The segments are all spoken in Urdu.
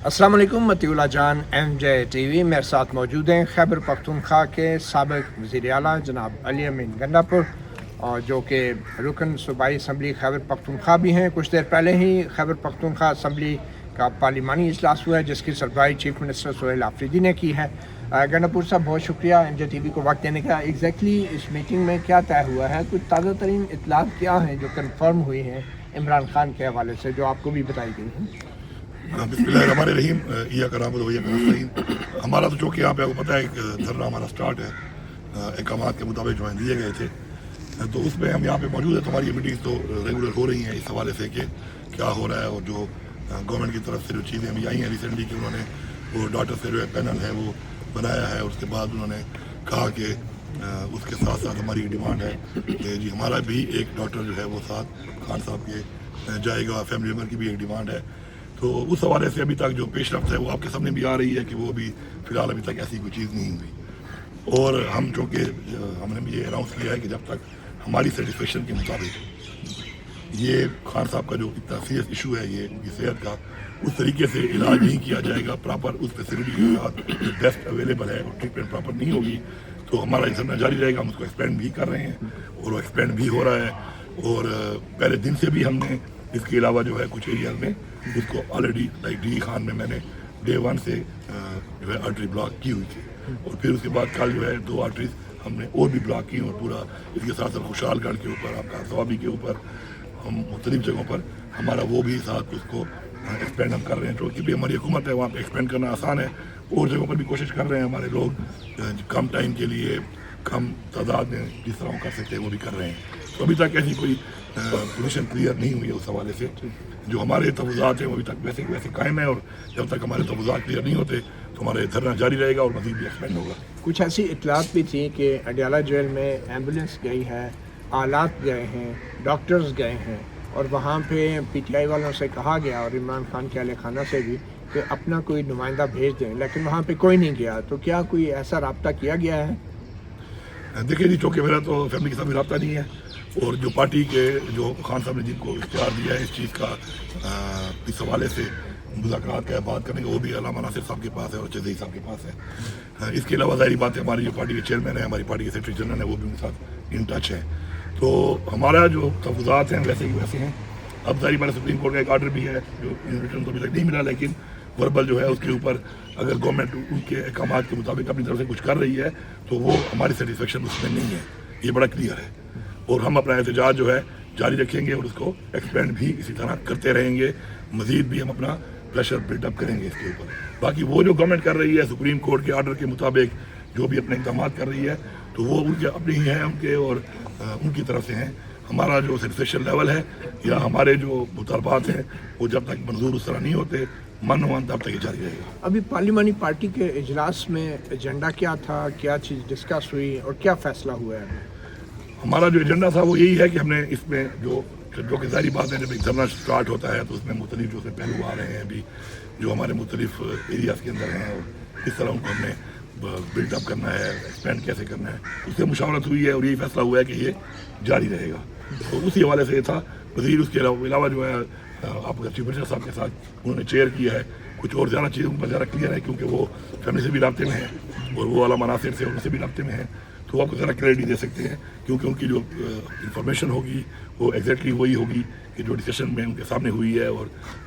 السلام علیکم، مطیع اللہ جان ایم جے ٹی وی میرے ساتھ موجود ہیں خیبر پختونخوا کے سابق وزیر اعلیٰ جناب علی امین گنڈاپور، اور جو کہ رکن صوبائی اسمبلی خیبر پختونخوا بھی ہیں۔ کچھ دیر پہلے ہی خیبر پختونخوا اسمبلی کا پارلیمانی اجلاس ہوا ہے جس کی سربراہی چیف منسٹر سہیل آفریدی نے کی ہے۔ گنڈاپور صاحب بہت شکریہ ایم جے ٹی وی کو وقت دینے کا۔ ایگزیکٹلی اس میٹنگ میں کیا طے ہوا ہے؟ کچھ تازہ ترین اطلاعات کیا ہیں جو کنفرم ہوئی ہیں عمران خان کے حوالے سے، جو آپ کو بھی بتائی گئی ہیں؟ بسم اللہ الرحمن الرحیم، یا کرامت و یا کرام۔ ہمارا تو چونکہ یہاں پہ آپ کو پتہ ہے ایک دھرنا ہمارا سٹارٹ ہے، احکامات کے مطابق جو دیے گئے تھے، تو اس میں ہم یہاں پہ موجود ہیں۔ تو ہماری میٹنگز تو ریگولر ہو رہی ہیں اس حوالے سے کہ کیا ہو رہا ہے، اور جو گورنمنٹ کی طرف سے جو چیزیں ہمیں آئی ہیں ریسنٹلی کہ انہوں نے وہ ڈاکٹر سے جو ہے پینل ہے وہ بنایا ہے، اور اس کے بعد انہوں نے کہا کہ اس کے ساتھ ساتھ ہماری ڈیمانڈ ہے کہ جی ہمارا بھی ایک ڈاکٹر جو ہے وہ ساتھ خان صاحب کے جائے گا، فیملی ممبر کی بھی ایک ڈیمانڈ ہے۔ تو اس حوالے سے ابھی تک جو پیش رفت ہے وہ آپ کے سامنے بھی آ رہی ہے کہ وہ بھی فی الحال ابھی تک ایسی کوئی چیز نہیں ہوئی، اور ہم چونکہ ہم نے بھی یہ اناؤنس کیا ہے کہ جب تک ہماری سیٹسفیکشن کے مطابق یہ خان صاحب کا جو اتنا سیریس ایشو ہے یہ ان کی صحت کا اس طریقے سے علاج نہیں کیا جائے گا، پراپر اس فیسلٹی کے ساتھ بیسٹ اویلیبل ہے اور ٹریٹمنٹ پراپر نہیں ہوگی، تو ہمارا یہ دھرنا جاری رہے گا۔ ہم اس کو ایکسپینڈ بھی کر رہے ہیں اور وہ ایکسپینڈ بھی ہو رہا ہے، اور پہلے دن سے بھی ہم نے اس کے علاوہ جو ہے کچھ ایریاز میں اس کو آلریڈی لائک ڈی خان میں نے ڈے 1 سے جو ہے آرٹری بلاک کی ہوئی تھی، اور پھر اس کے بعد کل جو ہے 2 آرٹریز ہم نے اور بھی بلاک کی، اور پورا اس کے ساتھ ساتھ خوشحال گڑھ کے اوپر، آپ کا ثوابی کے اوپر، ہم مختلف جگہوں پر ہمارا وہ بھی ساتھ اس کو ایکسپینڈ ہم کر رہے ہیں۔ کیونکہ بھی ہماری حکومت ہے وہاں پہ ایکسپینڈ کرنا آسان ہے، اور جگہوں پر بھی کوشش کر رہے ہیں ہمارے لوگ کم ٹائم کے لیے کم تعداد میں جس طرح کر سکتے ہیں وہ بھی کر رہے ہیں۔ تو ابھی تک ایسی کوئی پوزیشن کلیئر نہیں ہوئی ہے اس حوالے سے۔ جو ہمارے تفویضات ہیں وہ ابھی تک ویسے ویسے قائم ہیں، اور جب تک ہمارے تفویضات کلیئر نہیں ہوتے تو ہمارے دھرنا جاری رہے گا اور مزید بھی ایکسپینڈ ہوگا۔ کچھ ایسی اطلاعات بھی تھیں کہ اڈیالہ جیل میں ایمبولینس گئی ہے، آلات گئے ہیں، ڈاکٹرز گئے ہیں، اور وہاں پہ پی ٹی آئی والوں سے کہا گیا اور عمران خان کے اہل خانہ سے بھی کہ اپنا کوئی نمائندہ بھیج دیں، لیکن وہاں پہ کوئی نہیں گیا۔ تو کیا کوئی ایسا رابطہ کیا گیا ہے؟ دیکھیے جی، چونکہ میرا تو فیملی کے ساتھ بھی رابطہ نہیں ہے، اور جو پارٹی کے جو خان صاحب نے جن کو اختیار دیا ہے اس چیز کا اس حوالے سے مذاکرات کا بات کرنے کا، وہ بھی علامہ ناصر صاحب کے پاس ہے اور چودھری صاحب کے پاس ہے۔ اس کے علاوہ ظاہری بات ہے ہماری جو پارٹی کے چیئرمین ہیں، ہماری پارٹی کے سیکرٹری جنرل ہیں، وہ بھی ان کے ساتھ ان ٹچ ہیں۔ تو ہمارا جو تفویضات ہیں ویسے ہی ویسے ہیں۔ اب ظاہری بات سپریم کورٹ کا ایک آرڈر بھی ہے جو ان ریٹرن تو ابھی تک نہیں ملا، لیکن وربل جو ہے اس کے اوپر اگر گورنمنٹ ان کے احکامات کے مطابق اپنی طرف سے کچھ کر رہی ہے تو وہ ہماری سیٹسفیکشن اس میں نہیں ہے، یہ بڑا کلیئر ہے، اور ہم اپنا احتجاج جو ہے جاری رکھیں گے اور اس کو ایکسپینڈ بھی اسی طرح کرتے رہیں گے۔ مزید بھی ہم اپنا پریشر بلڈ اپ کریں گے اس کے اوپر۔ باقی وہ جو گورنمنٹ کر رہی ہے سپریم کورٹ کے آرڈر کے مطابق جو بھی اپنے اقدامات کر رہی ہے تو وہ ان کے اپنے ہی ہیں ان کے، اور ان کی طرف سے ہیں۔ ہمارا جو سیٹسفیکشن لیول ہے یا ہمارے جو مطالبات ہیں وہ جب تک منظور اس طرح نہیں ہوتے من تب تک یہ جاری رہے گا۔ ابھی پارلیمانی پارٹی کے اجلاس میں ایجنڈا کیا تھا، کیا چیز ڈسکس ہوئی اور کیا فیصلہ ہوا ہے؟ ہمارا جو ایجنڈا تھا وہ یہی ہے کہ ہم نے اس میں جو کہ ظاہری بات ہے جب ایک دھرنا سٹارٹ ہوتا ہے تو اس میں مختلف جو سے پہلو آ رہے ہیں ابھی جو ہمارے مختلف ایریاز کے اندر ہیں، اور اس طرح ان کو ہم نے بلڈ اپ کرنا ہے، ایکسپینڈ کیسے کرنا ہے، اس سے مشاورت ہوئی ہے اور یہی فیصلہ ہوا ہے کہ یہ جاری رہے گا۔ تو اسی حوالے سے یہ تھا۔ مزید اس کے علاوہ جو ہے آپ کا چیف منسٹر صاحب کے ساتھ انہوں نے چیئر کیا ہے، کچھ اور زیادہ چیزوں پر زیادہ کلیئر ہے کیونکہ وہ فیملی سے بھی رابطے میں ہیں اور وہ علامہ ناصر سے ان سے بھی رابطے میں ہیں، تو وہ آپ کو ذرا کلیئرٹی دے سکتے ہیں کیونکہ ان کی جو انفارمیشن ہوگی وہ ایگزیکٹلی وہی ہوگی کہ جو ڈسکشن میں ان کے سامنے ہوئی ہے اور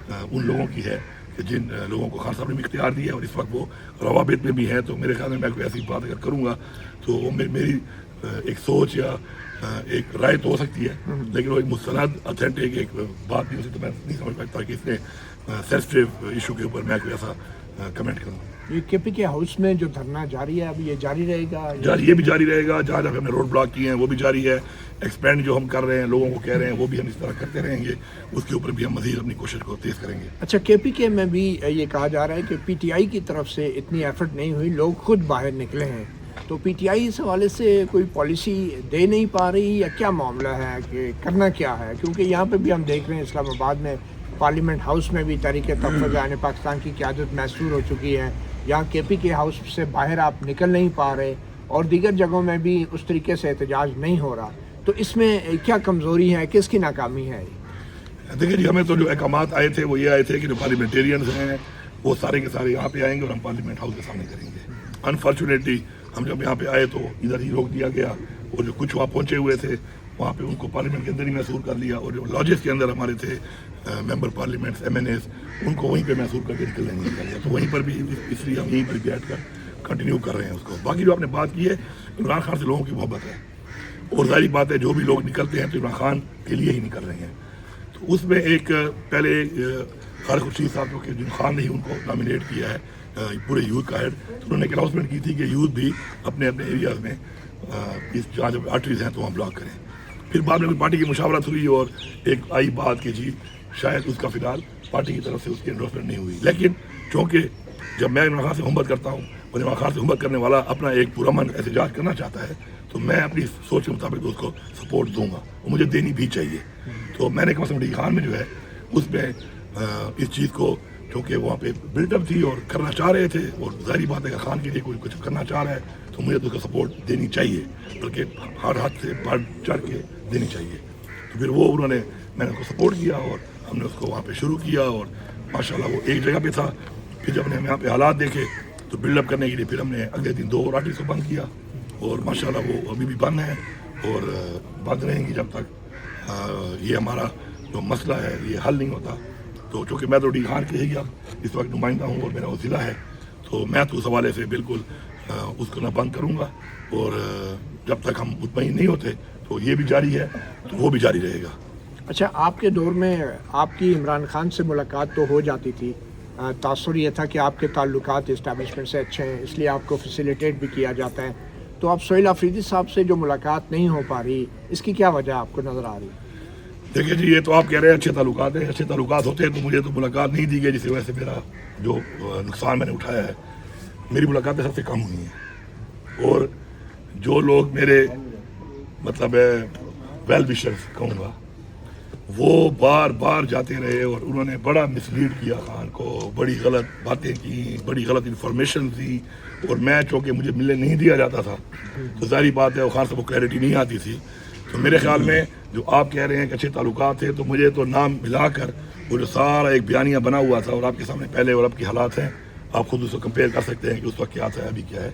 ان لوگوں کی ہے کہ جن لوگوں کو خان صاحب نے بھی اختیار دیا ہے اور اس وقت وہ روابط میں بھی ہیں۔ تو میرے خیال میں کوئی ایسی بات اگر کروں گا تو وہ میری ایک سوچ یا ایک رائے تو ہو سکتی ہے، لیکن وہ ایک مستند اتھینٹک ایک بات نہیں ہو سکتی۔ میں نہیں سمجھ پاتا کہ اس میں سینسٹیو ایشو کے اوپر میں کوئی ایسا کمنٹ کروں۔ یہ کے پی کے ہاؤس میں جو دھرنا جاری ہے ابھی یہ جاری رہے گا؟ یہ بھی جاری رہے گا، جہاں جہاں ہم نے روڈ بلاک کیے ہیں وہ بھی جاری ہے۔ ایکسپینڈ جو ہم کر رہے ہیں لوگوں کو کہہ رہے ہیں وہ بھی ہم اس طرح کرتے رہیں گے، اس کے اوپر بھی ہم مزید اپنی کوشش کو تیز کریں گے۔ اچھا، کے پی کے میں بھی یہ کہا جا رہا ہے کہ پی ٹی آئی کی طرف سے اتنی ایفرٹ نہیں ہوئی، لوگ خود باہر نکلے ہیں، تو پی ٹی آئی اس حوالے سے کوئی پالیسی دے نہیں پا رہی یا کیا معاملہ ہے کہ کرنا کیا ہے؟ کیونکہ یہاں پہ بھی ہم دیکھ رہے ہیں اسلام آباد میں پارلیمنٹ ہاؤس میں بھی تحریک تحفظ عین پاکستان کی قیادت محصور ہو چکی ہے، یہاں کے پی کے ہاؤس سے باہر آپ نکل نہیں پا رہے، اور دیگر جگہوں میں بھی اس طریقے سے احتجاج نہیں ہو رہا، تو اس میں کیا کمزوری ہے، کس کی ناکامی ہے؟ دیکھیے جی، ہمیں تو جو احکامات آئے تھے وہ یہ آئے تھے کہ جو پارلیمنٹیرینز ہیں وہ سارے کے سارے یہاں پہ آئیں گے اور ہم پارلیمنٹ ہاؤس کے سامنے کریں گے. انفارچونیٹلی ہم جب یہاں پہ آئے تو ادھر ہی روک دیا گیا, اور جو کچھ وہاں پہنچے ہوئے تھے وہاں پہ ان کو پارلیمنٹ کے اندر ہی محصور کر لیا, اور جو لاجز کے اندر ہمارے تھے ممبر پارلیمنٹ MNAs ان کو وہیں پہ محصور کر کے نکلنے نہیں دیا گیا. تو وہیں پر بھی اس لیے ہم یہیں پر بیٹھ کر کنٹینیو کر رہے ہیں اس کو. باقی جو آپ نے بات کی ہے, عمران خان سے لوگوں کی محبت ہے, اور ظاہری بات ہے جو بھی لوگ نکلتے ہیں تو عمران خان کے لیے ہی نکل رہے ہیں. تو اس میں ایک پہلے خالد خورشید صاحب جو کہ جن خان نے ہی ان کو نامینیٹ کیا ہے پورے یوتھ کا ہیڈ, تو انہوں نے ایک اناؤنسمنٹ کی تھی کہ یوتھ بھی اپنے اپنے ایریاز میں اس جہاں جب آرٹریز ہیں تو وہاں بلاک کریں. پھر بعد میں کوئی پارٹی کی مشاورت ہوئی اور ایک آئی بات کہ جی شاید اس کا فی الحال پارٹی کی طرف سے اس کی انڈورسمنٹ نہیں ہوئی. لیکن چونکہ جب میں عمران خان سے محبت کرتا ہوں اور عمران خان سے محبت کرنے والا اپنا ایک پرامن احتجاج کرنا چاہتا ہے تو میں اپنی سوچ کے مطابق اس کو سپورٹ دوں گا, اور مجھے دینی بھی چاہیے. تو میں نے کم از کم ڈی خان میں جو ہے اس میں اس چیز کو چونکہ وہاں پہ بلڈ اپ تھی اور کرنا چاہ رہے تھے, اور ظاہری بات ہے کہ خان کے لیے کوئی کچھ کرنا چاہ رہا ہے تو مجھے تو اس کا سپورٹ دینی چاہیے, بلکہ ہر ہاتھ سے بڑھ چڑھ کے دینی چاہیے. تو پھر وہ انہوں نے میں نے اس کو سپورٹ کیا اور ہم نے اس کو وہاں پہ شروع کیا, اور ماشاءاللہ وہ ایک جگہ پہ تھا. پھر جب ہم یہاں پہ حالات دیکھے تو بلڈ اپ کرنے کے لیے پھر ہم نے اگلے دن 2 اور آرٹریز کو بند کیا, اور ماشاءاللہ وہ ابھی بھی بند ہیں اور بند رہیں گی جب تک یہ ہمارا جو مسئلہ ہے یہ حل نہیں ہوتا. تو چونکہ میں تو ڈی خان کے ہی اب اس وقت نمائندہ ہوں اور میرا وہ ضلع ہے, تو میں تو اس حوالے سے بالکل اس کو نہ بند کروں گا, اور جب تک ہم مطمئن نہیں ہوتے تو یہ بھی جاری ہے تو وہ بھی جاری رہے گا. اچھا, آپ کے دور میں آپ کی عمران خان سے ملاقات تو ہو جاتی تھی, تاثر یہ تھا کہ آپ کے تعلقات اسٹیبلشمنٹ سے اچھے ہیں اس لیے آپ کو فیسیلیٹیٹ بھی کیا جاتا ہے. تو اب سہیل آفریدی صاحب سے جو ملاقات نہیں ہو پا رہی, اس کی کیا وجہ آپ کو نظر آ رہی؟ دیکھیے جی, یہ تو آپ کہہ رہے ہیں اچھے تعلقات ہیں, اچھے تعلقات ہوتے ہیں تو مجھے تو ملاقات نہیں دی گئی, جس کی وجہ سے میرا جو نقصان میں نے اٹھایا ہے. میری ملاقاتیں سب سے کم ہوئی ہیں, اور جو لوگ میرے مطلب ویل وشرز کہوں گا وہ بار بار جاتے رہے, اور انہوں نے بڑا مسلیڈ کیا خان کو, بڑی غلط باتیں کی, بڑی غلط انفارمیشن دی, اور میں چونکہ مجھے ملنے نہیں دیا جاتا تھا تو ظاہری بات ہے وہ خان صاحب کو کلیئرٹی نہیں آتی تھی. تو میرے خیال میں جو آپ کہہ رہے ہیں کہ اچھے تعلقات تھے, تو مجھے تو نام ملا کر وہ جو سارا ایک بیانیہ بنا ہوا تھا, اور آپ کے سامنے پہلے اور اب کی حالات ہیں, آپ خود اس کو کمپیئر کر سکتے ہیں کہ اس وقت کیا تھا ابھی کیا ہے.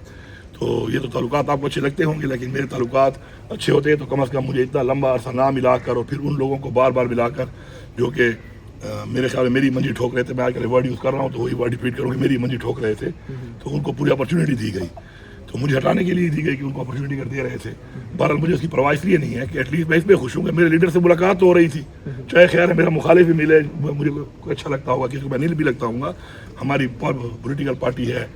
تو یہ تو تعلقات آپ کو اچھے لگتے ہوں گے, لیکن میرے تعلقات اچھے ہوتے ہیں تو کم از کم مجھے اتنا لمبا عرصہ نہ ملا کر اور پھر ان لوگوں کو بار بار ملا کر جو کہ میرے خیال میں میری منجی ٹھوک رہے تھے, میں آج کل ورڈ یوز کر رہا ہوں تو وہی ورڈ ریپیٹ کروں کہ میری منجی ٹھوک رہے تھے, تو ان کو پوری اپرچونیٹی دی گئی. تو مجھے ہٹانے کے لیے دی گئی کہ ان کو اپرچونیٹی کر دے رہے تھے. بہرحال مجھے اس کی پرواہ اس لیے نہیں ہے کہ ایٹ لیسٹ میں اس پہ خوش ہوں کہ میرے لیڈر سے ملاقات تو ہو رہی تھی, چاہے خیر ہے میرا مخالف بھی ملے, مجھے کوئی اچھا لگتا ہوگا, کسی کو میں نہیں بھی لگتا ہوں گا, ہماری پولیٹیکل پارٹی ہے,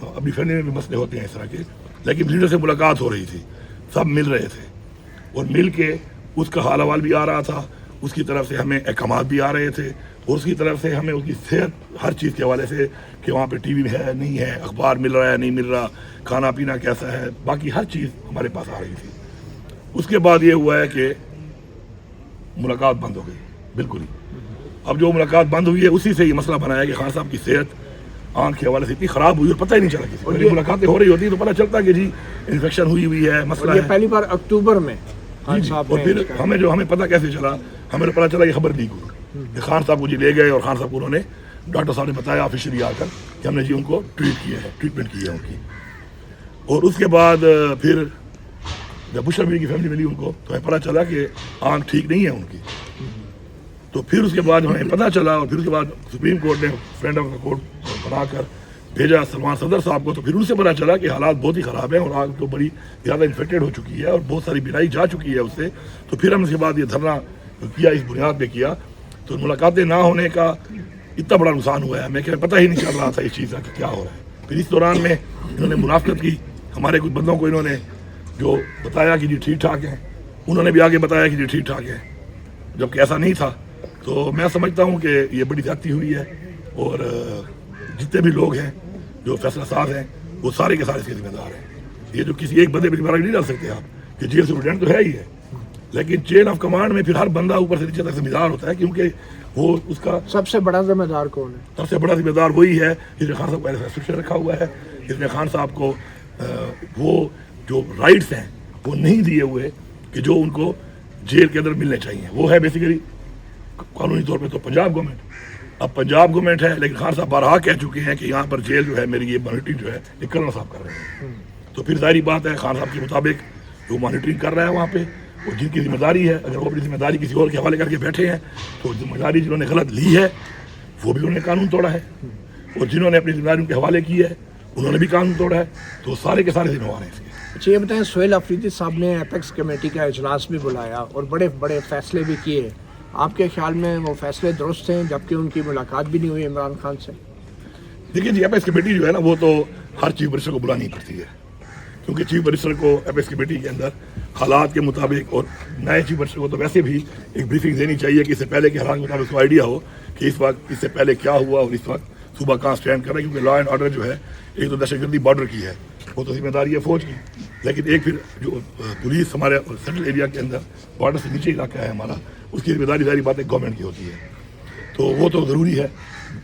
اپنی فیملی میں بھی مسئلے ہوتے ہیں اس طرح کے, لیکن لیڈر سے ملاقات ہو رہی تھی, سب مل رہے تھے, اور مل کے اس کا حال احوال بھی آ رہا تھا, اس کی طرف سے ہمیں احکامات بھی آ رہے تھے, اور اس کی طرف سے ہمیں اس کی صحت ہر چیز کے حوالے سے کہ وہاں پہ ٹی وی ہے نہیں ہے, اخبار مل رہا ہے نہیں مل رہا, کھانا پینا کیسا ہے, باقی ہر چیز ہمارے پاس آ رہی تھی. اس کے بعد یہ ہوا ہے کہ ملاقات بند ہو گئی بالکل ہی. اب جو ملاقات بند ہوئی ہے اسی سے یہ مسئلہ بنایا کہ خان صاحب کی صحت آنکھ کے حوالے سے اتنی خراب ہوئی اور پتہ ہی نہیں چلا کسی کو. جب ملاقاتیں ہو رہی ہوتی تو پتہ چلتا کہ جی انفیکشن ہوئی ہے, مسئلہ ہے. پہلی بار اکتوبر میں خان صاحب, اور پھر ہمیں پتہ کیسے چلا, ہمیں پتہ چلا یہ خبر لیک ہوئی کہ خان صاحب کو جی لے گئے, اور خان صاحب کو انہوں نے ڈاکٹر صاحب نے بتایا آفیشلی آ کر کہ ہم نے جی ان کو ٹریٹمنٹ کی ہے ان کی. اور اس کے بعد پھر جب بشر میری کی فیملی ملی ان کو تو ہمیں پتہ چلا کہ آنکھ ٹھیک نہیں ہے ان کی. تو پھر اس کے بعد ہمیں پتہ چلا, اور پھر اس کے بعد سپریم کورٹ نے فرینڈ آف دا کورٹ بنا کر بھیجا سلمان صدر صاحب کو, تو پھر ان سے پتہ چلا کہ حالات بہت ہی خراب ہیں, اور آگ تو بڑی زیادہ انفیکٹڈ ہو چکی ہے اور بہت ساری بیماری جا چکی ہے اس سے. تو پھر ہم اس کے بعد یہ دھرنا کیا, اس بنیاد پہ کیا. تو ملاقاتیں نہ ہونے کا اتنا بڑا نقصان ہوا ہے, میں کہ پتہ ہی نہیں چل رہا تھا اس چیز کا کہ کیا ہو رہا ہے. پھر اس دوران میں انہوں نے منافقت کی, ہمارے کچھ بندوں کو انہوں نے جو بتایا کہ جی ٹھیک ٹھاک ہیں, انہوں نے بھی آگے بتایا کہ جی ٹھیک ٹھاک ہے, جبکہ ایسا نہیں تھا. تو میں سمجھتا ہوں کہ یہ بڑی زیادتی ہوئی ہے, اور جتنے بھی لوگ ہیں جو فیصلہ ساز ہیں وہ سارے کے سارے اس کے ذمہ دار ہیں. یہ جو کسی ایک بندے پہ ذمہ داری نہیں ڈال سکتے آپ کہ جیل سپرنٹینڈنٹ تو ہے ہی ہے, لیکن چین آف کمانڈ میں پھر ہر بندہ اوپر سے نیچے تک ذمہ دار ہوتا ہے, کیونکہ وہ اس کا سب سے بڑا ذمہ دار کون ہے؟ سب سے بڑا ذمہ دار وہی ہے جس نے خان صاحب کو ایسا انسٹرکشن رکھا ہوا ہے, جس نے خان صاحب کو وہ جو رائٹس ہیں وہ نہیں دیے ہوئے کہ جو ان کو جیل کے اندر ملنے چاہیے. وہ ہے بیسیکلی قانونی طور پہ تو پنجاب گورنمنٹ, اب پنجاب گورنمنٹ ہے، لیکن خان صاحب بارہا کہہ چکے ہیں کہ یہاں پر جیل جو ہے میری یہ مانیٹرنگ جو ہے یہ کرنل صاحب کر رہے ہیں. تو پھر ظاہری بات ہے خان صاحب کے مطابق جو مانیٹرنگ کر رہا ہے وہاں پہ وہ جن کی ذمہ داری ہے، اگر وہ اپنی ذمہ داری کسی اور کے حوالے کر کے بیٹھے ہیں تو ذمہ داری جنہوں نے غلط لی ہے وہ بھی انہوں نے قانون توڑا ہے، اور جنہوں نے اپنی ذمہ داری ان کے حوالے کی ہے انہوں نے بھی قانون توڑا ہے. تو سارے کے سارے ذمہ دار ہیں اس کے. اچھا یہ بتائیں، سہیل افریدی صاحب نے اپیکس کمیٹی کا اجلاس بھی بلایا اور بڑے بڑے فیصلے بھی کیے، آپ کے خیال میں وہ فیصلے درست ہیں جبکہ ان کی ملاقات بھی نہیں ہوئی عمران خان سے؟ دیکھیے جی، اپیکس کمیٹی جو ہے نا وہ تو ہر چیف منسٹر کو بلانی پڑتی ہے، کیونکہ چیف منسٹر کو اپیکس کمیٹی کے اندر حالات کے مطابق، اور نئے چیف منسٹر کو تو ویسے بھی ایک بریفنگ دینی چاہیے کہ اس سے پہلے کے حالات کے مطابق اس کو آئیڈیا ہو کہ اس وقت اس سے پہلے کیا ہوا اور اس وقت صوبہ کہاں اسٹینڈ کر رہا ہے. کیونکہ لا اینڈ آرڈر جو ہے ایک تو دہشت گردی بارڈر کی ہے، وہ تو ذمہ داری ہے فوج کی، لیکن ایک پھر جو پولیس ہمارے سینٹرل ایریا کے اندر بارڈر سے نیچے علاقہ ہے ہمارا، اس کی ذمہ داری ظاہری بات ہے گورنمنٹ کی ہوتی ہے. تو وہ تو ضروری ہے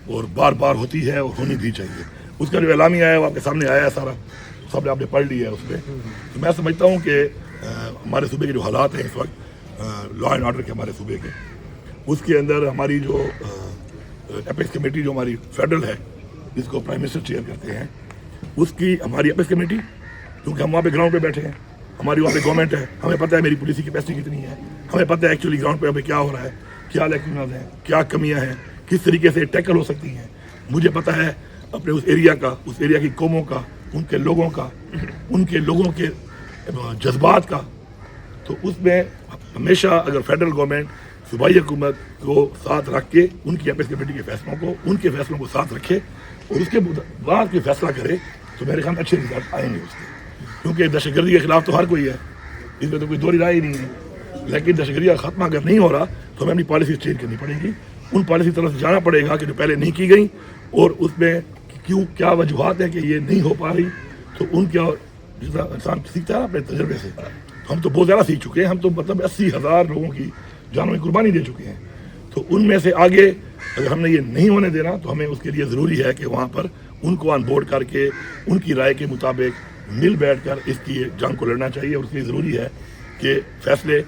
اور بار بار ہوتی ہے اور ہونی بھی چاہیے. اس کا جو اعلامیہ ہے وہ آپ کے سامنے آیا ہے سارا، سب نے آپ نے پڑھ لی ہے اس پہ. تو میں سمجھتا ہوں کہ ہمارے صوبے کے جو حالات ہیں اس وقت لا اینڈ آرڈر کے ہمارے صوبے کے، اس کے اندر ہماری جو اپیکس کمیٹی جو ہماری فیڈرل ہے جس کو پرائم منسٹر چیئر کرتے ہیں، اس کی ہماری اپیکس کمیٹی، کیونکہ ہم وہاں پہ گراؤنڈ پہ بیٹھے ہیں، ہماری وہاں پہ گورنمنٹ ہے، ہمیں پتہ ہے میری پولیس کی کیپیسٹی کتنی ہے، ہمیں پتہ ہے ایکچولی گراؤنڈ پہ کیا ہو رہا ہے، کیا لیکناز ہیں، کیا کمیاں ہیں، کس طریقے سے ٹیکل ہو سکتی ہیں. مجھے پتہ ہے اپنے اس ایریا کا، اس ایریا کی قوموں کا، ان کے لوگوں کا، ان کے لوگوں کے جذبات کا. تو اس میں ہمیشہ اگر فیڈرل گورنمنٹ صوبائی حکومت کو ساتھ رکھ کے ان کی اپیکس کمیٹی کے فیصلوں کو، ان کے فیصلوں کو ساتھ رکھے اور اس کے بعد کوئی فیصلہ کرے تو میرے خیال میں اچھے رزلٹ آئیں گے اس کے. کیونکہ دہشت گردی کے خلاف تو ہر کوئی ہے، اس میں تو کوئی دوہری رائے ہی نہیں ہے، لیکن دہشت گردی کا خاتمہ اگر نہیں ہو رہا تو ہمیں اپنی پالیسی چینج کرنی پڑے گی. ان پالیسی طرف سے جانا پڑے گا کہ جو پہلے نہیں کی گئی اور اس میں کیوں کیا وجوہات ہیں کہ یہ نہیں ہو پا رہی. تو ان کیا جس انسان سیکھتا ہے اپنے تجربے سے، ہم تو بہت زیادہ سیکھ چکے ہیں، ہم تو مطلب 80,000 لوگوں کی جانوں کی قربانی دے چکے ہیں. تو ان میں سے آگے اگر ہم نے یہ نہیں ہونے دینا تو ہمیں اس کے لیے ضروری ہے کہ وہاں پر ان کو آن بورڈ کر کے ان کی رائے کے مطابق مل بیٹھ کر اس کی جنگ کو لڑنا چاہیے. اور اس کے لیے ضروری ہے کہ فیصلے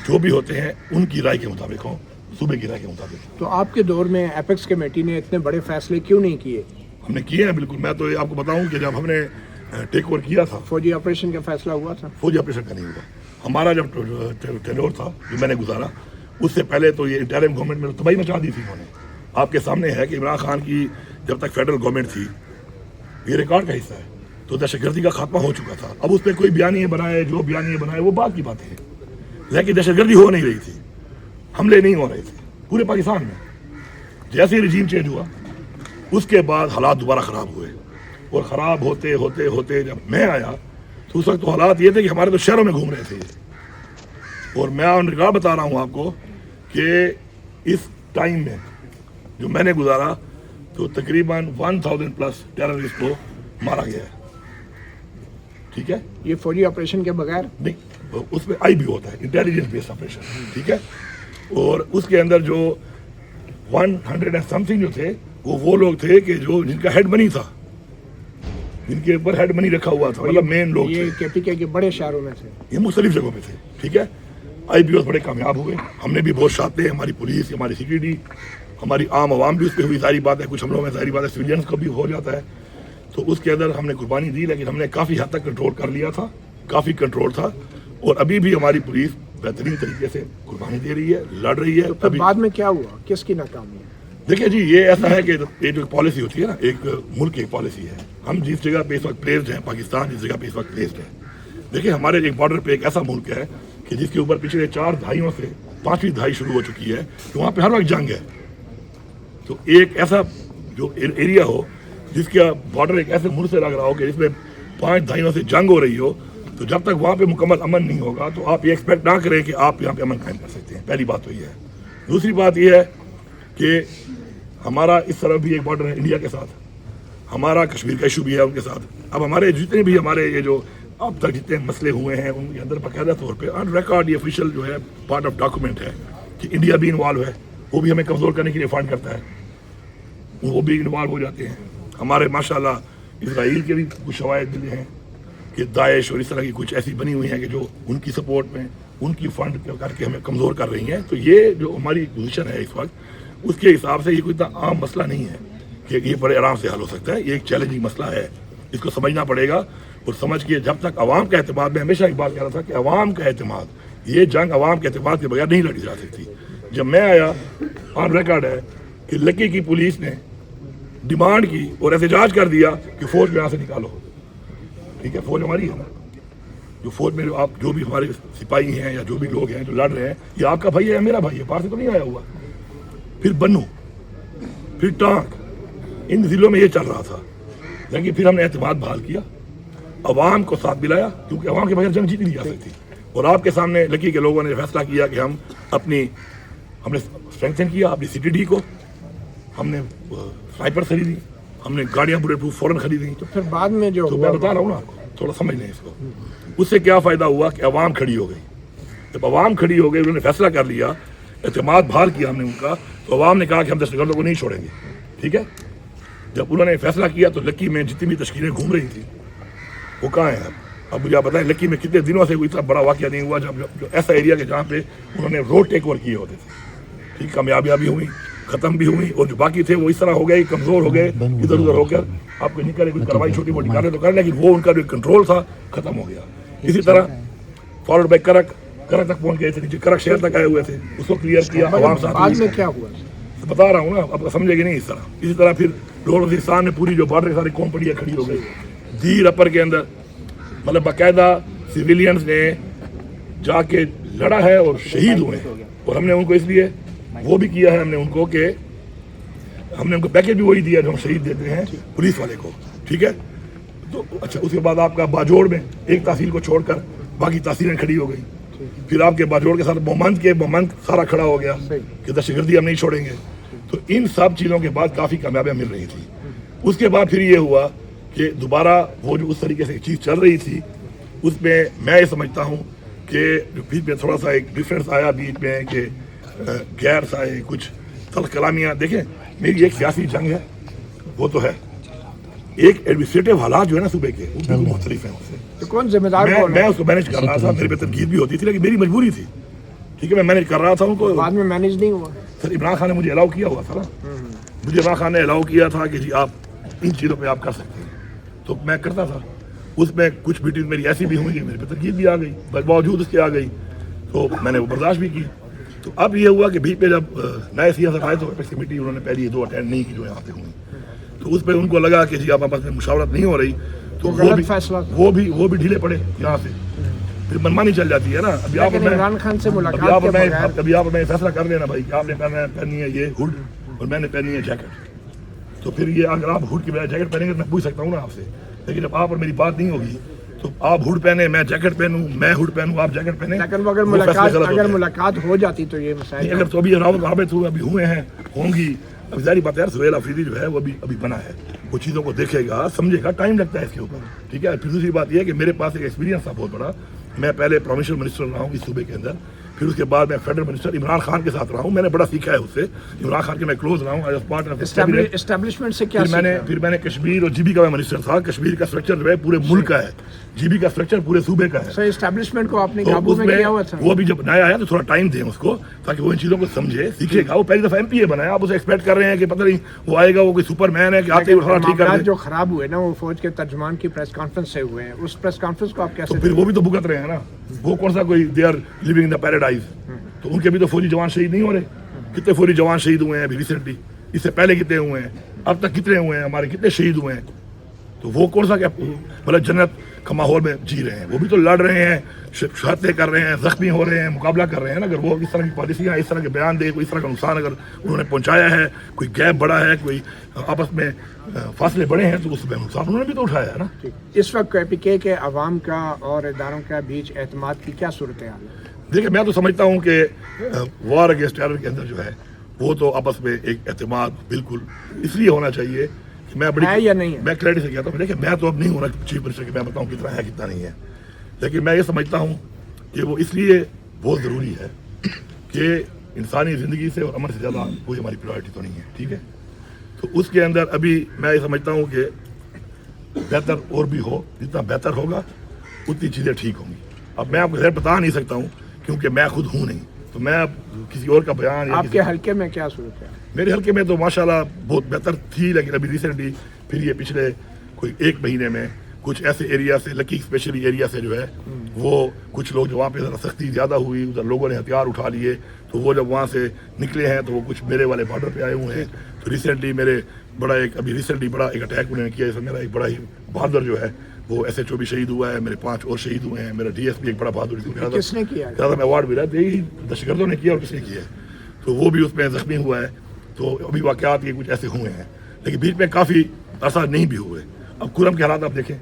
جو بھی ہوتے ہیں ان کی رائے کے مطابق ہوں، صوبے کی رائے کے مطابق. تو آپ کے دور میں اپیکس کمیٹی نے اتنے بڑے فیصلے کیوں نہیں کیے؟ ہم نے کیے ہیں بالکل. میں تو آپ کو بتاؤں کہ جب ہم نے ٹیک اوور کیا تھا، فوجی آپریشن کا فیصلہ ہوا تھا؟ فوجی آپریشن کا نہیں ہوا. ہمارا جب ٹینور تھا جو میں نے گزارا، اس سے پہلے تو یہ انٹرم گورنمنٹ میں تباہی مچا دی تھی انہوں نے. آپ کے سامنے ہے کہ عمران خان کی جب تک فیڈرل گورنمنٹ تھی، یہ ریکارڈ کا حصہ ہے، تو دہشت گردی کا خاتمہ ہو چکا تھا. اب اس پہ کوئی بیانیے بنائے، جو بیانیے بنائے وہ بات کی باتیں ہیں، لیکن دہشت گردی ہو نہیں رہی تھی، حملے نہیں ہو رہے تھے پورے پاکستان میں. جیسے رجیم چینج ہوا اس کے بعد حالات دوبارہ خراب ہوئے، اور خراب ہوتے ہوتے ہوتے جب میں آیا تو اس وقت تو حالات یہ تھے کہ ہمارے تو شہروں میں گھوم رہے تھے. اور میں آن ریکارڈ بتا رہا ہوں آپ کو کہ اس ٹائم میں جو میں نے گزارا تو تقریباً 1000+ ٹیررسٹ کو مارا گیا ہے. ٹھیک ہے، یہ فوجی آپریشن کے بغیر نہیں، اس میں آئی بھی ہوتا ہے انٹیلیجنس بیسڈ آپریشن. ٹھیک ہے، اور اس کے اندر جو 100 and something جو تھے وہ لوگ تھے کہ جو جن کا ہیڈ منی تھا، جن کے اوپر ہیڈ منی رکھا ہوا تھا، مطلب مین لوگ یہ کے پی کے بڑے شہروں میں تھے، یہ مختلف جگہوں پہ تھے. ٹھیک ہے، آئی پی ایس بڑے کامیاب ہوئے، ہم نے بھی بہت شاطیں، ہماری پولیس، ہماری سیکورٹی، ہماری عام عوام بھی اس پہ ہوئی. ظاہری بات ہے کچھ حملوں میں ظاہری بات ہے سویلینس کو بھی ہو جاتا ہے، تو اس کے اندر ہم نے قربانی دی، لیکن ہم نے کافی حد تک کنٹرول کر لیا تھا، کافی کنٹرول تھا. اور ابھی بھی ہماری پولیس بہترین طریقے سے قربانی دے رہی ہے، لڑ رہی ہے. تو بعد میں کیا ہوا، کس کی ناکامی ہے؟ دیکھیے جی، یہ ایسا ہے کہ یہ جو پالیسی ہوتی ہے نا، ایک ملک کی پالیسی ہے. ہم جس جگہ پہ اس وقت پلیسڈ ہیں، پاکستان جس جگہ پہ اس وقت پلیسڈ ہے، دیکھیے ہمارے ایک بارڈر پہ ایک ایسا ملک ہے کہ جس کے اوپر پچھلے 4 دہائیوں سے 5ویں دہائی شروع ہو چکی ہے کہ وہاں پہ ہر وقت جنگ ہے. تو ایک ایسا جو ایریا ہو جس کا بارڈر ایک ایسے ملک سے لگ رہا ہو کہ جس میں 5 دہائیوں سے جنگ ہو رہی ہو، تو جب تک وہاں پہ مکمل امن نہیں ہوگا تو آپ یہ ایکسپیکٹ نہ کریں کہ آپ یہاں پہ امن قائم کر سکتے ہیں. پہلی بات تو یہ ہے. دوسری بات یہ ہے کہ ہمارا اس طرف بھی ایک بارڈر ہے انڈیا کے ساتھ، ہمارا کشمیر کا ایشو بھی ہے ان کے ساتھ. اب ہمارے جتنے بھی ہمارے یہ جو اب تک جتنے مسئلے ہوئے ہیں ان کے اندر باقاعدہ طور پہ آن ریکارڈ یہ آفیشیل جو ہے پارٹ آف ڈاکومنٹ ہے کہ انڈیا بھی انوالو ہے، وہ بھی ہمیں کمزور کرنے کے لیے فنڈ کرتا ہے، وہ بھی انوالو ہو جاتے ہیں. ہمارے ماشاءاللہ اسرائیل کے بھی کچھ شواہد ملے ہیں کہ داعش اور اس طرح کی کچھ ایسی بنی ہوئی ہیں کہ جو ان کی سپورٹ میں ان کی فنڈ کر کے ہمیں کمزور کر رہی ہیں. تو یہ جو ہماری پوزیشن ہے اس وقت، اس کے حساب سے یہ کوئی اتنا عام مسئلہ نہیں ہے کہ یہ بڑے آرام سے حل ہو سکتا ہے. یہ ایک چیلنجنگ مسئلہ ہے, اس کو سمجھنا پڑے گا اور سمجھ کے جب تک عوام کا اعتماد, میں ہمیشہ ایک بات کہہ رہا تھا کہ عوام کا اعتماد, یہ جنگ عوام کے اعتماد کے بغیر نہیں لڑی جا سکتی. جب میں آیا آن ریکارڈ ہے کہ لکی کی پولیس نے ڈیمانڈ کی اور احتجاج کر دیا کہ فوج کو یہاں سے نکالو. ٹھیک ہے, فوج ہماری ہے نا, جو فوج میں آپ جو بھی ہمارے سپاہی ہیں یا جو بھی لوگ ہیں جو لڑ رہے ہیں, یہ آپ کا بھائی ہے, میرا بھائی ہے, باہر سے تو نہیں آیا ہوا. پھر بنو, پھر ٹانک, ان ضلعوں میں یہ چل رہا تھا. لیکن پھر ہم نے اعتماد بحال کیا, عوام کو ساتھ ملایا, کیونکہ عوام کے بغیر جنگ جیتی نہیں جا سکتی. اور آپ کے سامنے لکی کے لوگوں نے فیصلہ کیا کہ ہم نے اسٹرینتھن کیا اپنی CTD کو, ہم نے سنائپر خریدی, ہم نے گاڑیاں بلٹ پروف فوراً خریدی. تو پھر بعد میں جو تو میں بتا رہا ہوں نا آپ کو, تھوڑا سمجھ لیں اس کو. اس سے کیا فائدہ ہوا کہ عوام کھڑی ہو گئی. جب عوام کھڑی ہو گئی, انہوں نے فیصلہ کر لیا, اعتماد بحال کیا ہم نے ان کا, تو عوام نے کہا کہ ہم دہشت گردوں کو نہیں چھوڑیں گے. ٹھیک ہے, جب انہوں نے فیصلہ کیا تو لکی میں جتنی بھی تشکیلیں گھوم رہی تھیں وہ کہاں ہیں اب مجھے آپ بتائیں لکی میں کتنے دنوں سے کوئی اتنا بڑا واقعہ نہیں ہوا جب جو ایسا ایریا کہ جہاں پہ انہوں نے روڈ ٹیک اوور کیے ہوتے تھے. ٹھیک, کامیابیاں بھی ہوئی, ختم بھی ہوئی, اور جو باقی تھے وہ اس طرح ہو گئے, کمزور ہو گئے, ادھر ادھر ہو کر آپ کو نہیں کرے کوئی کاروائی چھوٹی موٹی کرے تو کرے, لیکن وہ ان کا جو کنٹرول تھا ختم ہو گیا. اسی طرح فارورڈ بائی کرک تک پہنچ گئے تھے, نیچے کرک شہر تک آئے ہوئے تھے, اس کو کلیئر کیا. عوام ساتھ بعد میں کیا ہوا بتا رہا ہوں نا, اب سمجھے گے نہیں اس طرح. اسی طرح پھر لاہور وزیرستان میں پوری جو بارڈر ساری کمپنیاں کھڑی ہو گئی, دیر اپر کے اندر, مطلب باقاعدہ سویلینز نے جا کے لڑا ہے اور شہید ہوئے ہیں. اور ہم نے ان کو اس لیے وہ بھی کیا ہے, ہم نے ان کو کہ ہم نے ان کو پیکج بھی وہی دیا جو ہم شہید دیتے ہیں پولیس والے کو. ٹھیک ہے, تو اچھا اس کے بعد آپ کا باجوڑ میں ایک تحصیل کو چھوڑ کر باقی تحصیلیں کھڑی ہو گئی. پھر آپ کے باجوڑ کے ساتھ مومند سارا کھڑا ہو گیا کہ دہشت گردی ہم نہیں چھوڑیں گے. تو ان سب چیزوں کے بعد کافی کامیابیاں مل رہی تھی. اس کے بعد پھر یہ ہوا کہ دوبارہ وہ جو اس طریقے سے چیز چل رہی تھی, اس میں میں یہ سمجھتا ہوں کہ بیچ میں تھوڑا سا ایک ڈفرینس آیا بیچ میں کہ غیر آئے, کچھ تلخ کلامیاں. دیکھیں میری ایک سیاسی جنگ ہے وہ تو ہے, ایک ایڈمنسٹریٹو حالات جو ہے نا صوبے کے وہ بالکل مختلف ہیں. اس سے تو کون ذمہ دار میں اس کو مینیج کر رہا تھا, میرے پہ تنقید بھی ہوتی تھی لیکن میری مجبوری تھی. ٹھیک ہے, میں مینیج کر رہا تھا ان کو. بعد میں مینیج نہیں ہوا سر, عمران خان نے مجھے الاؤ کیا ہوا تھا نا, مجھے عمران خان نے الاؤ کیا تھا کہ جی آپ ان چیزوں پہ آپ کر سکتے ہیں, تو میں کرتا تھا. اس میں کچھ میٹنگ میری ایسی بھی ہوئی کہ میرے پہ تنقید بھی آ گئی, باوجود اس کے آ گئی, تو میں نے وہ برداشت بھی کی. تو اب یہ ہوا کہ بیچ پہ جب نئے سیاست آئے تو کمیٹی انہوں نے پہلی 2 اٹینڈ نہیں کی جو یہاں پہ ہوئی, تو اس پہ ان کو لگا کہ جی آپ آپس میں مشاورت نہیں ہو رہی, تو وہ بھی ڈھیلے پڑے یہاں سے. پھر منمانی چل جاتی ہے نا. ابھی آپ عمران خان سے ملاقات کے بغیر ابھی آپ میں فیصلہ کر لینا بھائی کہ آپ نے پہننی ہے یہ ہوڈ اور میں نے پہننی ہے جیکٹ, تو پھر یہ اگر آپ ہوڈ کی بجائے جیکٹ پہنیں گے میں پوچھ سکتا ہوں نا آپ سے. لیکن جب آپ اور میری بات نہیں ہوگی تو آپ ہوڈ پہنے میں جیکٹ پہنوں, میں ہوڈ پہنوں آپ جیکٹ پہنیں. اگر ملاقات ہو جاتی تو یہ مسائل اگر تو ابھی رابط ہوئے ہیں ہوں گی. اب ظاہری بات ہے سہیل آفریدی جو ہے وہ ابھی بنا ہے, وہ چیزوں کو دیکھے گا سمجھے گا, ٹائم لگتا ہے اس کے اوپر. ٹھیک ہے, پھر دوسری بات یہ ہے کہ میرے پاس ایک ایکسپیرینس تھا بہت بڑا. میں پہلے پروونشل منسٹر رہا ہوں اس صوبے کے اندر, پھر اس کے بعد میں فیڈرل منسٹر عمران خان کے ساتھ رہا ہوں. میں نے بڑا سیکھا ہے اس سے, عمران خان کے میں کلوز رہا ہوں. اسٹیبلشمنٹ سے کیا پھر میں نے کشمیر اور GB کا میں منسٹر تھا. کشمیر کا اسٹرکچر جو ہے پورے ملک کا ہے, GB کا اسٹرکچر پورے صوبے کا ہے. اسٹیبلشمنٹ کو آپ نے قابو میں کیا ہوا تھا. وہ بھی جب نیا آیا تو تھوڑا ٹائم دیں اس کو تاکہ وہ ان چیزوں کو سمجھے سیکھے گا. وہ پہلی دفعہ MPA بنا ہے, آپ اسے ایکسپیکٹ کر رہے ہیں کہ پتہ نہیں وہ آئے گا وہ کوئی سپر مین ہے کہ آتے ہی ٹھیک کر دے. جو خراب ہوئے نا وہ فوج کے ترجمان کی پریس کانفرنس سے ہوئے ہیں, اس پریس کانفرنس کو آپ کیسے. تو پھر وہ بھی تو بھگت رہے ہیں نا, وہ کون سا کوئی they are living in the paradise. تو ان کے بھی تو فوجی جوان شہید نہیں ہو رہے. کتنے فوجی جوان شہید ہوئے ہیں ابھی ریسنٹلی, اس سے پہلے کتنے ہوئے ہیں, اب تک کتنے ہوئے ہیں, ہمارے کتنے شہید ہوئے ہیں. تو وہ کون سا کیا مطلب جنت کا ماحول میں جی رہے ہیں, وہ بھی تو لڑ رہے ہیں, شہادتیں کر رہے ہیں, زخمی ہو رہے ہیں, مقابلہ کر رہے ہیں نا. اگر وہ اس طرح کی پالیسیاں اس طرح کے بیان دے, کوئی اس طرح کا نقصان اگر انہوں نے پہنچایا ہے, کوئی گیپ بڑا ہے, کوئی آپس میں فاصلے بڑے ہیں, تو اس میں نقصان انہوں نے بھی تو اٹھایا ہے نا. اس وقت PK کے عوام کا اور اداروں کا بیچ اعتماد کی کیا صورتحال ہے. دیکھیں میں تو سمجھتا ہوں کہ وار اگینسٹ ٹیرر کے اندر جو ہے وہ تو آپس میں ایک اعتماد بالکل اس لیے ہونا چاہیے کہ میں بڑی یا نہیں ہے. میں کلیئرٹی سے کہتا ہوں, دیکھیں میں تو اب نہیں ہونا چیف منسٹر کہ میں بتاؤں کتنا ہے کتنا نہیں ہے, لیکن میں یہ سمجھتا ہوں کہ وہ اس لیے بہت ضروری ہے کہ انسانی زندگی سے اور امن سے زیادہ کوئی ہماری پرائرٹی تو نہیں ہے. ٹھیک ہے, تو اس کے اندر ابھی میں یہ سمجھتا ہوں کہ بہتر اور بھی ہو, جتنا بہتر ہوگا اتنی چیزیں ٹھیک ہوں گی. اب میں آپ کو بتا نہیں سکتا ہوں کیونکہ میں خود ہوں نہیں, تو میں اب کسی اور کا بیان. آپ کے حلقے میں کیا صورت ہے؟ میرے حلقے میں تو ماشاءاللہ بہت بہتر تھی، لیکن ابھی ریسنٹلی پھر یہ پچھلے کوئی 1 مہینے میں کچھ ایسے ایریا سے، لکی اسپیشلی ایریا سے جو ہے وہ کچھ لوگ جو وہاں پہ ذرا سختی زیادہ ہوئی، ادھر لوگوں نے ہتھیار اٹھا لیے، تو وہ جب وہاں سے نکلے ہیں تو وہ کچھ میرے والے بارڈر پہ آئے ہوئے ہیں. تو ریسنٹلی میرے بڑا ایک اٹیک انہوں نے کیا، اس میں میرا ایک بڑا ہی بہادر جو ہے وہ SHO بھی شہید ہوا ہے، میرے 5 اور شہید ہوئے ہیں، میرا DSP ایک بڑا بہادر کس نے کیا؟ زیادہ ایوارڈ ملا، یہی دہشت گردوں نے کیا اور کس نے کیا ہے، تو وہ بھی اس میں زخمی ہوا ہے. تو ابھی واقعات یہ کچھ ایسے ہوئے ہیں، لیکن بیچ میں کافی عرصہ نہیں بھی ہوئے. اب کرم کے حالات آپ دیکھیں،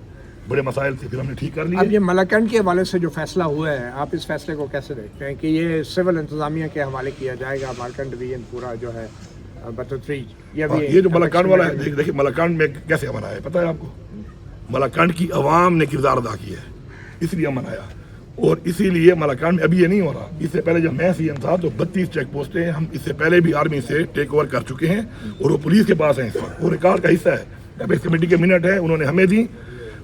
بڑے مسائل تھے، پھر ہم نے ٹھیک کر لیے. اب یہ ملاکنڈ کے حوالے سے جو فیصلہ ہوا ہے، آپ اس فیصلے کو کیسے دیکھتے ہیں کہ یہ سول انتظامیہ کے حوالے کیا جائے گا، ملاکنڈ ڈویژن پورا جو ہے بطوطریج، یہ جو ملاکنڈ والا ہے، دیکھیں ملاکنڈ میں کیسے امن آیا پتہ ہے آپ کو؟ ملاکنڈ کی عوام نے کردار ادا کیا ہے، اس لیے امن آیا. اور اسی لیے ملاکنڈ میں ابھی یہ نہیں ہو رہا. اس سے پہلے جب میں CM تھا تو 32 چیک پوسٹیں ہم اس سے پہلے بھی آرمی سے ٹیک اوور کر چکے ہیں، اور وہ پولیس کے پاس ہیں اس وقت، وہ ریکارڈ کا حصہ ہے. اس کمیٹی کے منٹ ہے، انہوں نے ہمیں دی،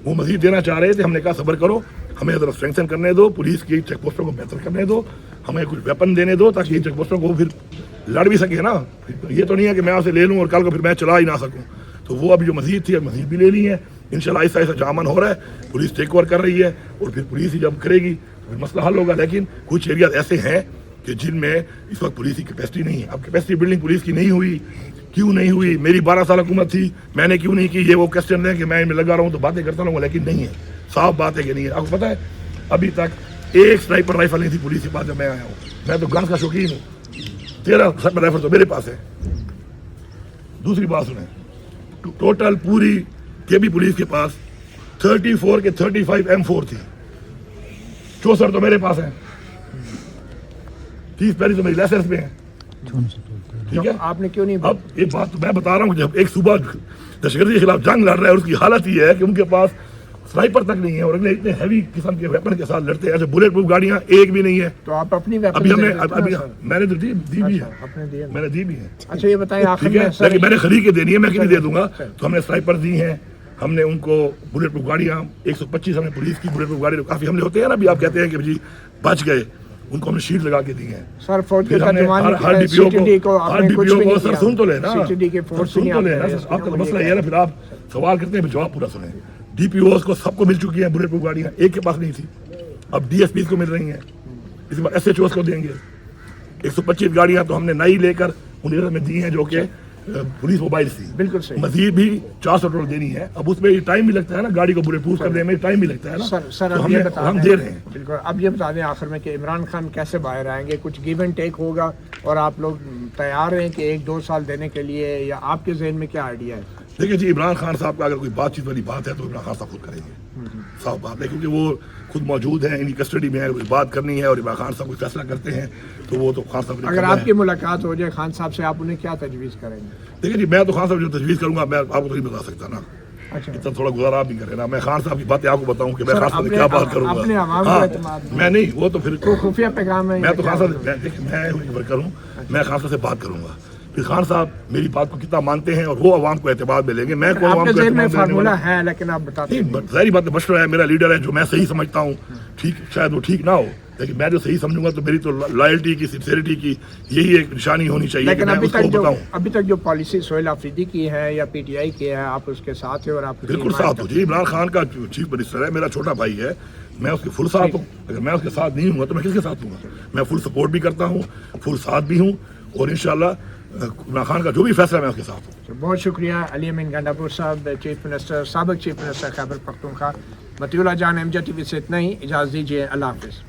وہ مزید دینا چاہ رہے تھے. ہم نے کہا صبر کرو، ہمیں ذرا اسٹرینگتھن کرنے دو، پولیس کی چیک پوسٹوں کو بہتر کرنے دو، ہمیں کچھ ویپن دینے دو تاکہ ان چیک پوسٹوں کو پھر لڑ بھی سکے نا. یہ تو نہیں ہے کہ میں اسے لے لوں اور کل کو پھر میں چلا ہی نہ سکوں. تو وہ ابھی جو مزید تھی، مزید بھی لے لی ہیں. انشاءاللہ ایسا ایسا جامن ہو رہا ہے، پولیس ٹیک اوور کر رہی ہے، اور پھر پولیس ہی جب کرے گی تو مسئلہ حل ہوگا. لیکن کچھ ایریاز ایسے ہیں کہ جن میں اس وقت پولیس کی کیپیسٹی نہیں ہے. اب کیپیسٹی بلڈنگ پولیس کی نہیں ہوئی، کیوں نہیں ہوئی؟ میری 12 سال حکومت تھی، میں نے کیوں نہیں کی؟ یہ وہ کوسچن ہے کہ میں ان میں لگا رہا ہوں تو باتیں کرتا رہوں گا، لیکن نہیں ہے. صاف بات ہے کہ نہیں ہے. آپ کو پتہ ہے ابھی تک ایک سنائپر رائفل نہیں تھی پولیس کے پاس جب میں آیا ہوں. میں تو گنس کا شوقین ہوں، 13 سنائپر رائفل تو میرے پاس ہے. دوسری بات سنیں، ٹوٹل پوری KB پولیس کے پاس 34 کے 35 M4 تھی، 64 تو میرے پاس ہیں، 30 پہلی تو میری لائسنس میں ہے. ٹھیک ہے، آپ نے کیوں نہیں؟ اب یہ بات تو میں بتا رہا ہوں، جب ایک صوبہ دہشتگردی کے خلاف جنگ لڑ رہا ہے اور اس کی حالت یہ ہے کہ ان کے پاس سنائپر تک نہیں ہے اور اگلے اتنے ہیوی قسم کے ویپن کے ساتھ لڑتے ہیں. ایسے بلیٹ پروف گاڑیاں ایک بھی نہیں ہے. تو آپ اپنی ویپن ابھی میں نے تو دی بھی ہے، میں نے دی بھی ہے. اچھا یہ بتائیں آخر ٹھیک ہے، میں لیکن میں نے خرید کے دینی ہے، میں کیوں نہیں دے دوں گا. تو ہم نے سنائپر دی ہیں، ہم نے ان کو بلیٹ پروف گاڑیاں 125 ہم نے پولیس کی بلیٹ پروف گاڑی کافی حملے ہوتے ہیں نا، ابھی آپ کہتے ہیں کہ جی بچ گئے، ان کو ہم نے شیٹ لگا کے دی ہیں. سر فوج کے ہر CTD کو آپ نے کچھ بھی نہیں سر سن تو لے نا، CTD کے فورس سن تو لے نا. آپ کا مسئلہ یہ ہے نا، پھر آپ سوال کرتے ہیں، جواب پورا سنیں. DPOs کو سب کو مل چکی ہیں بلیٹ پروف گاڑیاں، ایک کے پاس نہیں تھی، اب DSPs کو مل رہی ہیں، اس کے بعد SHOs کو دیں گے. 125 گاڑیاں تو ہم نے نئی لے کر ان ایریا میں دی ہیں جو کہ پولیس موبائل تھی. بالکل صحیح. مزید بھی 400 ٹوٹل دینی ہے. اب اس میں ٹائم بھی لگتا ہے نا، گاڑی کو بلیٹ پروف کرنے میں ٹائم بھی لگتا ہے نا. سر تو اب یہ بتا ہم دے رہے ہیں. بالکل. اب یہ بتا دیں آخر میں کہ عمران خان کیسے باہر آئیں گے؟ کچھ گیو اینڈ ٹیک ہوگا اور آپ لوگ تیار ہیں کہ 1-2 سال دینے کے لیے، یا آپ کے ذہن میں کیا آئیڈیا ہے؟ دیکھیں جی، عمران خان صاحب کا اگر کوئی بات چیت والی بات ہے تو عمران خان صاحب خود کریں گے، صاف بات ہے، کیونکہ وہ خود موجود ہیں، ان کی کسٹڈی میں ہے. کوئی بات کرنی ہے اور عمران خان صاحب کوئی فیصلہ کرتے ہیں تو وہ تو خان صاحب نے اگر آپ کی ملاقات ہو جائے خان صاحب سے، آپ انہیں کیا تجویز کریں گے؟ دیکھیں جی، میں تو خان صاحب جو تجویز کروں گا میں آپ کو تو نہیں بتا سکتا نا. اچھا اتنا تھوڑا گزارا بھی کرے نا. میں خان صاحب کی باتیں آپ کو بتاؤں کہ میں خان صاحب سے کیا بات کروں اپنے گا. عوام کو اعتماد میں نہیں، وہ تو پھر خفیہ پیغام ہے. میں تو خان صاحب، دیکھیں میں ورکر ہوں، میں خان صاحب سے بات کروں گا. پھر خان صاحب میری بات کو کتنا مانتے ہیں اور وہ عوام کو اعتماد میں لیں گے. میں کون عوام کو ذہن میں اعتماد فارمولہ ہے، لیکن آپ بتاتے ہیں. ظاہری بات ہے، مشورہ ہے، میرا لیڈر ہے جو میں صحیح سمجھتا ہوں، ٹھیک شاید وہ ٹھیک نہ ہو، لیکن میں جو صحیح سمجھوں گا تو میری تو لائلٹی کی، سنسیئرٹی کی یہی ایک نشانی ہونی چاہیے کہ لیکن میں اس کو بتاؤں. ابھی تک جو پالیسی سہیل آفریدی کی ہے یا PTI کی ہے، آپ اس کے ساتھ ہیں اور آپ بالکل ساتھ ہوں. جی، عمران خان کا چیف منسٹر ہے، میرا چھوٹا بھائی ہے، میں اس کے فل ساتھ ہوں. اگر میں اس کے ساتھ نہیں ہوں گا تو میں کس کے ساتھ ہوں گا؟ میں فل سپورٹ بھی کرتا ہوں، فل ساتھ بھی ہوں، اور انشاءاللہ عمران خان کا جو بھی فیصلہ میں اس کے ساتھ ہوں. بہت شکریہ علی امین گنڈا پور صاحب، چیف منسٹر، سابق چیف منسٹر خیبر پختونخوا. مطیع اللہ جان MJ TV سے اتنا ہی، اجازت دیجیے. اللہ حافظ.